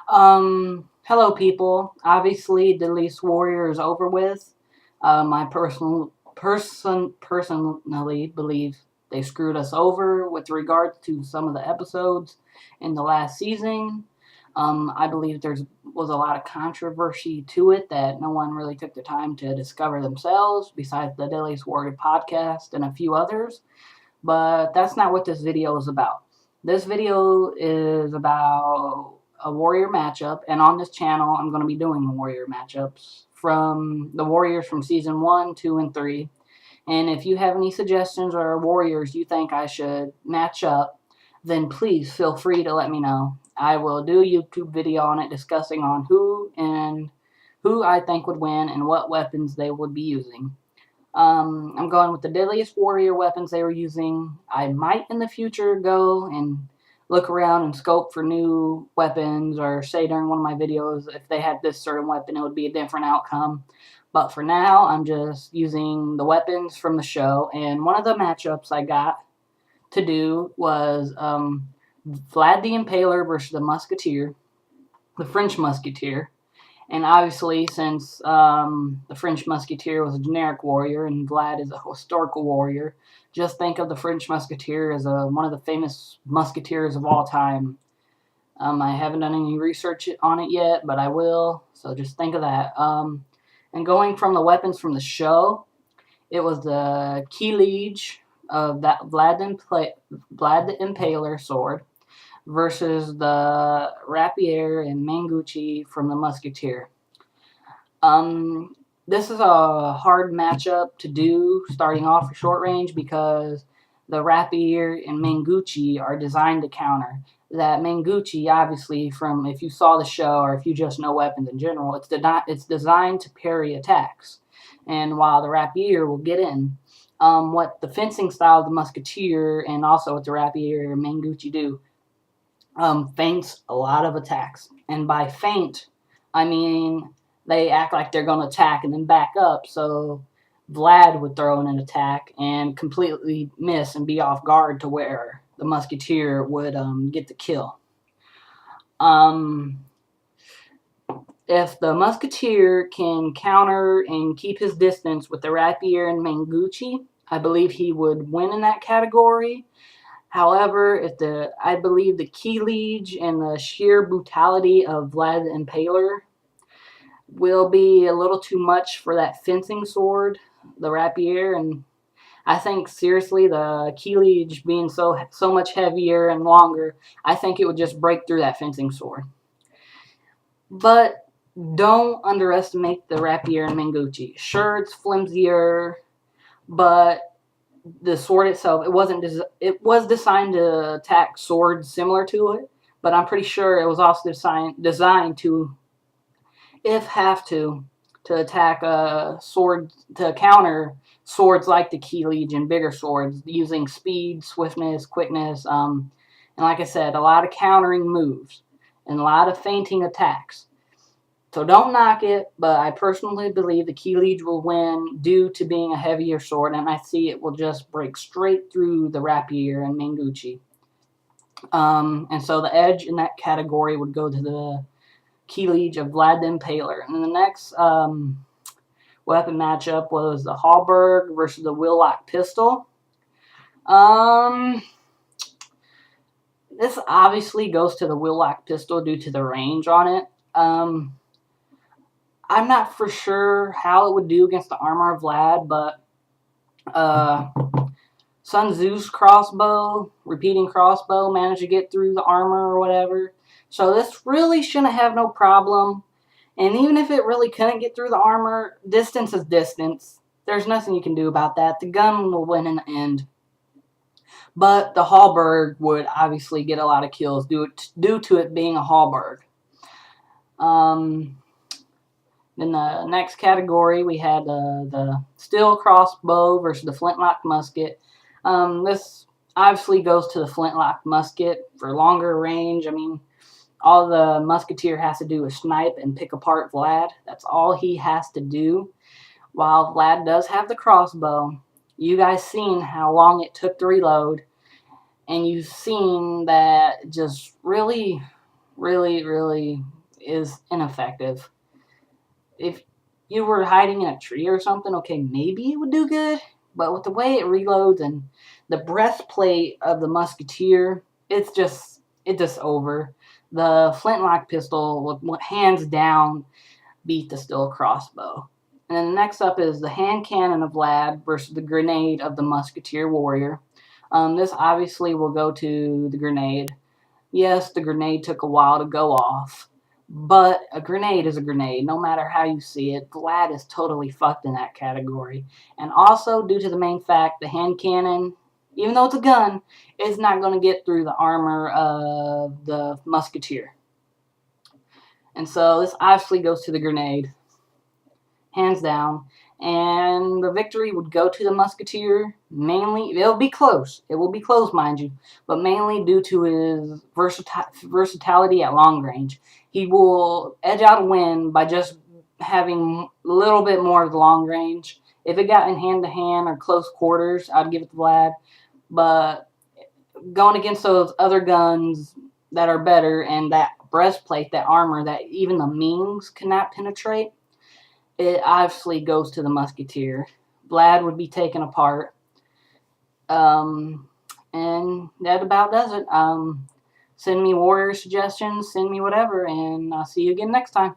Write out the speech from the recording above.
Hello people. Obviously, the Least Warrior is over with. I personally believe they screwed us over with regards to some of the episodes in the last season. I believe there was a lot of controversy to it that no one really took the time to discover themselves, besides the Least Warrior podcast and a few others. But that's not what this video is about. This video is about a warrior matchup, and on this channel, I'm going to be doing warrior matchups from the warriors from season 1, 2, and 3. And if you have any suggestions or warriors you think I should match up, then please feel free to let me know. I will do a YouTube video on it discussing on who I think would win and what weapons they would be using. I'm going with the deadliest warrior weapons they were using. I might in the future go and look around and scope for new weapons, or say during one of my videos if they had this certain weapon it would be a different outcome. But for now, I'm just using the weapons from the show, and one of the matchups I got to do was Vlad the Impaler versus the Musketeer, the French Musketeer. And obviously, since the French Musketeer was a generic warrior and Vlad is a historical warrior, just think of the French Musketeer as one of the famous musketeers of all time. I haven't done any research on it yet, but I will, so just think of that. And going from the weapons from the show, it was the key liege of that Vlad the Impaler sword versus the rapier and mangucci from the Musketeer. This is a hard matchup to do starting off for short range because the rapier and mangucci are designed to counter. That mangucci, obviously, from if you saw the show or if you just know weapons in general, it's designed to parry attacks. And while the rapier will get in, what the fencing style of the Musketeer and also what the rapier and mangucci do, feints a lot of attacks. And by feint, I mean they act like they're going to attack and then back up. So Vlad would throw in an attack and completely miss and be off guard to where the Musketeer would get the kill. If the Musketeer can counter and keep his distance with the rapier and mangucci, I believe he would win in that category. However, I believe the key liege and the sheer brutality of Vlad the Impaler will be a little too much for that fencing sword, the rapier, and I think seriously the key liege being so much heavier and longer, I think it would just break through that fencing sword. But don't underestimate the rapier and mangucci. Sure, it's flimsier, but the sword itself, it was designed to attack swords similar to it, but I'm pretty sure it was also designed to, if have to attack a sword, to counter swords like the key liege and bigger swords using speed, swiftness, quickness, and like I said, a lot of countering moves and a lot of feinting attacks. So don't knock it, but I personally believe the key liege will win due to being a heavier sword, and I see it will just break straight through the rapier and mangucci. And so the edge in that category would go to the key liege of Vlad the Impaler. And then the next weapon matchup was the halberd versus the wheel-lock pistol. This obviously goes to the wheel-lock pistol due to the range on it. I'm not for sure how it would do against the armor of Vlad, but Sun Tzu's crossbow, repeating crossbow, managed to get through the armor or whatever. So this really shouldn't have no problem. And even if it really couldn't get through the armor, distance is distance. There's nothing you can do about that. The gun will win in the end. But the halberd would obviously get a lot of kills due to it being a halberd. In the next category, we had the steel crossbow versus the flintlock musket. This obviously goes to the flintlock musket for longer range. I mean, all the Musketeer has to do is snipe and pick apart Vlad. That's all he has to do. While Vlad does have the crossbow, you guys seen how long it took to reload, and you've seen that just really really, really is ineffective. If you were hiding in a tree or something, okay, maybe it would do good. But with the way it reloads and the breastplate of the Musketeer, it's just over. The flintlock pistol would hands down beat the steel crossbow. And then next up is the hand cannon of Vlad versus the grenade of the Musketeer warrior. This obviously will go to the grenade. Yes, the grenade took a while to go off, but a grenade is a grenade, no matter how you see it. Vlad is totally fucked in that category. And also, due to the main fact, the hand cannon, even though it's a gun, is not going to get through the armor of the Musketeer. And so this obviously goes to the grenade, hands down. And the victory would go to the Musketeer, mainly, it'll be close. It will be close, mind you, but mainly due to his versatility at long range. He will edge out a win by just having a little bit more of the long range. If it got in hand-to-hand or close quarters, I'd give it to Vlad. But going against those other guns that are better and that breastplate, that armor that even the Mings cannot penetrate, it obviously goes to the Musketeer. Vlad would be taken apart. And that about does it. Send me warrior suggestions, send me whatever, and I'll see you again next time.